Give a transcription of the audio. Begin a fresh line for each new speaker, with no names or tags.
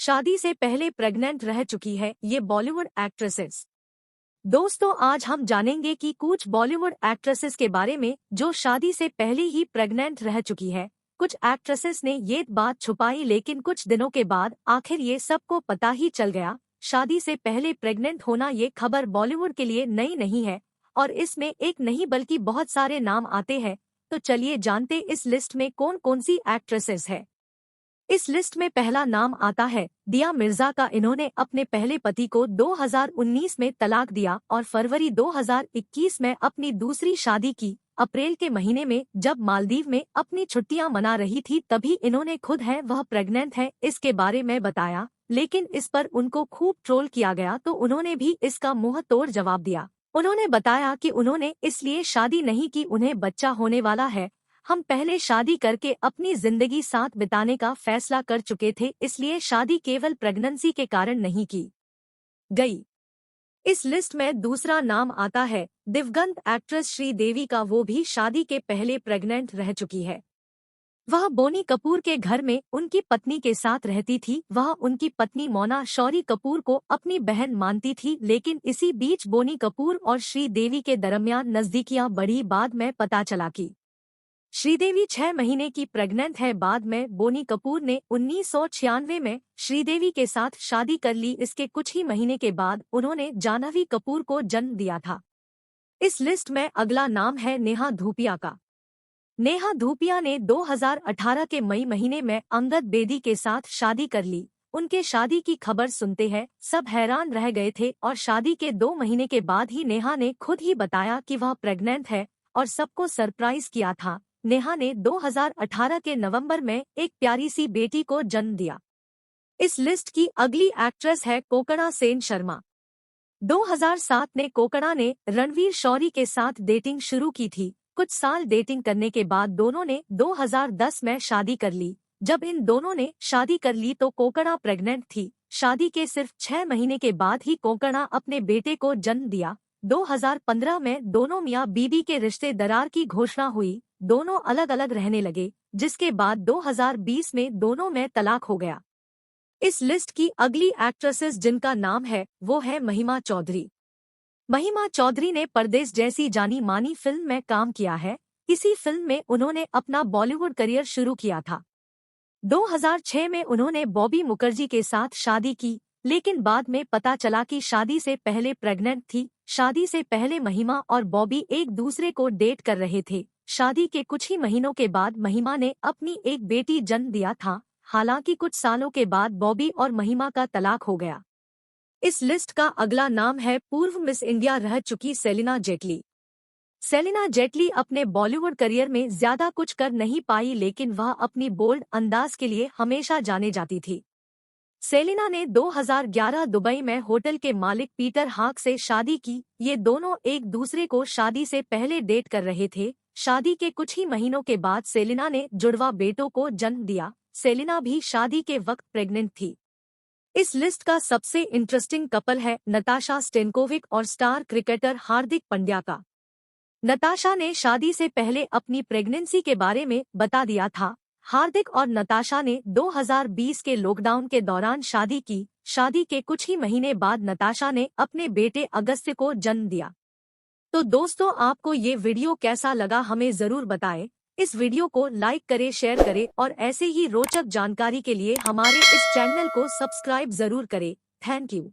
शादी से पहले प्रेग्नेंट रह चुकी है ये बॉलीवुड एक्ट्रेसेस। दोस्तों, आज हम जानेंगे कि कुछ बॉलीवुड एक्ट्रेसेस के बारे में जो शादी से पहले ही प्रेग्नेंट रह चुकी है। कुछ एक्ट्रेसेस ने ये बात छुपाई, लेकिन कुछ दिनों के बाद आखिर ये सबको पता ही चल गया। शादी से पहले प्रेग्नेंट होना ये खबर बॉलीवुड के लिए नई नहीं है और इसमें एक नहीं बल्कि बहुत सारे नाम आते हैं। तो चलिए जानते इस लिस्ट में कौन कौन सी एक्ट्रेसेस है। इस लिस्ट में पहला नाम आता है दिया मिर्जा का। इन्होंने अपने पहले पति को 2019 में तलाक दिया और फरवरी 2021 में अपनी दूसरी शादी की। अप्रैल के महीने में जब मालदीव में अपनी छुट्टियां मना रही थी तभी इन्होंने खुद है वह प्रेग्नेंट है इसके बारे में बताया, लेकिन इस पर उनको खूब ट्रोल किया गया तो उन्होंने भी इसका मुंह तोड़ जवाब दिया। उन्होंने बताया कि उन्होंने इसलिए शादी नहीं की, उन्हें बच्चा होने वाला है। हम पहले शादी करके अपनी जिंदगी साथ बिताने का फैसला कर चुके थे, इसलिए शादी केवल प्रेगनेंसी के कारण नहीं की गई। इस लिस्ट में दूसरा नाम आता है दिवंगत एक्ट्रेस श्रीदेवी का। वो भी शादी के पहले प्रेग्नेंट रह चुकी है। वह बोनी कपूर के घर में उनकी पत्नी के साथ रहती थी। वह उनकी पत्नी मोना शौरी कपूर को अपनी बहन मानती थी, लेकिन इसी बीच बोनी कपूर और श्रीदेवी के दरमियान नजदीकियां बढ़ी। बाद में पता चला कि श्रीदेवी 6 महीने की प्रेग्नेंट है। बाद में बोनी कपूर ने 1996 में श्रीदेवी के साथ शादी कर ली। इसके कुछ ही महीने के बाद उन्होंने जाह्नवी कपूर को जन्म दिया था। इस लिस्ट में अगला नाम है नेहा धूपिया का। नेहा धूपिया ने 2018 के मई महीने में अंगद बेदी के साथ शादी कर ली। उनके शादी की खबर सुनते हैं सब हैरान रह गए थे और शादी के 2 महीने के बाद ही नेहा ने खुद ही बताया कि वह प्रेग्नेंट है और सबको सरप्राइज किया था। नेहा ने 2018 के नवंबर में एक प्यारी सी बेटी को जन्म दिया। इस लिस्ट की अगली एक्ट्रेस है कोकणा सेन शर्मा। 2007 में कोकणा ने रणवीर शौरी के साथ डेटिंग शुरू की थी। कुछ साल डेटिंग करने के बाद दोनों ने 2010 में शादी कर ली। जब इन दोनों ने शादी कर ली तो कोकणा प्रेग्नेंट थी। शादी के सिर्फ 6 महीने के बाद ही कोकणा अपने बेटे को जन्म दिया। 2015 में दोनों मियां बीबी के रिश्ते दरार की घोषणा हुई। दोनों अलग अलग रहने लगे, जिसके बाद 2020 में दोनों में तलाक हो गया। इस लिस्ट की अगली एक्ट्रेसेस जिनका नाम है वो है महिमा चौधरी। महिमा चौधरी ने परदेस जैसी जानी मानी फिल्म में काम किया है। इसी फिल्म में उन्होंने अपना बॉलीवुड करियर शुरू किया था। 2006 में उन्होंने बॉबी मुखर्जी के साथ शादी की, लेकिन बाद में पता चला कि शादी से पहले प्रेग्नेंट थी। शादी से पहले महिमा और बॉबी एक दूसरे को डेट कर रहे थे। शादी के कुछ ही महीनों के बाद महिमा ने अपनी एक बेटी जन्म दिया था। हालांकि कुछ सालों के बाद बॉबी और महिमा का तलाक हो गया। इस लिस्ट का अगला नाम है पूर्व मिस इंडिया रह चुकी सेलिना जेटली। सेलिना जेटली अपने बॉलीवुड करियर में ज्यादा कुछ कर नहीं पाई, लेकिन वह अपनी बोल्ड अंदाज के लिए हमेशा जाने जाती थी। सेलिना ने 2011 दुबई में होटल के मालिक पीटर हाक से शादी की। ये दोनों एक दूसरे को शादी से पहले डेट कर रहे थे। शादी के कुछ ही महीनों के बाद सेलिना ने जुड़वा बेटों को जन्म दिया। सेलिना भी शादी के वक्त प्रेग्नेंट थी। इस लिस्ट का सबसे इंटरेस्टिंग कपल है नताशा स्टेनकोविक और स्टार क्रिकेटर हार्दिक पांड्या का। नताशा ने शादी से पहले अपनी प्रेगनेंसी के बारे में बता दिया था। हार्दिक और नताशा ने 2020 के लॉकडाउन के दौरान शादी की। शादी के कुछ ही महीने बाद नताशा ने अपने बेटे अगस्त्य को जन्म दिया। तो दोस्तों, आपको ये वीडियो कैसा लगा हमें जरूर बताएं। इस वीडियो को लाइक करें, शेयर करें और ऐसे ही रोचक जानकारी के लिए हमारे इस चैनल को सब्सक्राइब जरूर करें। Thank you.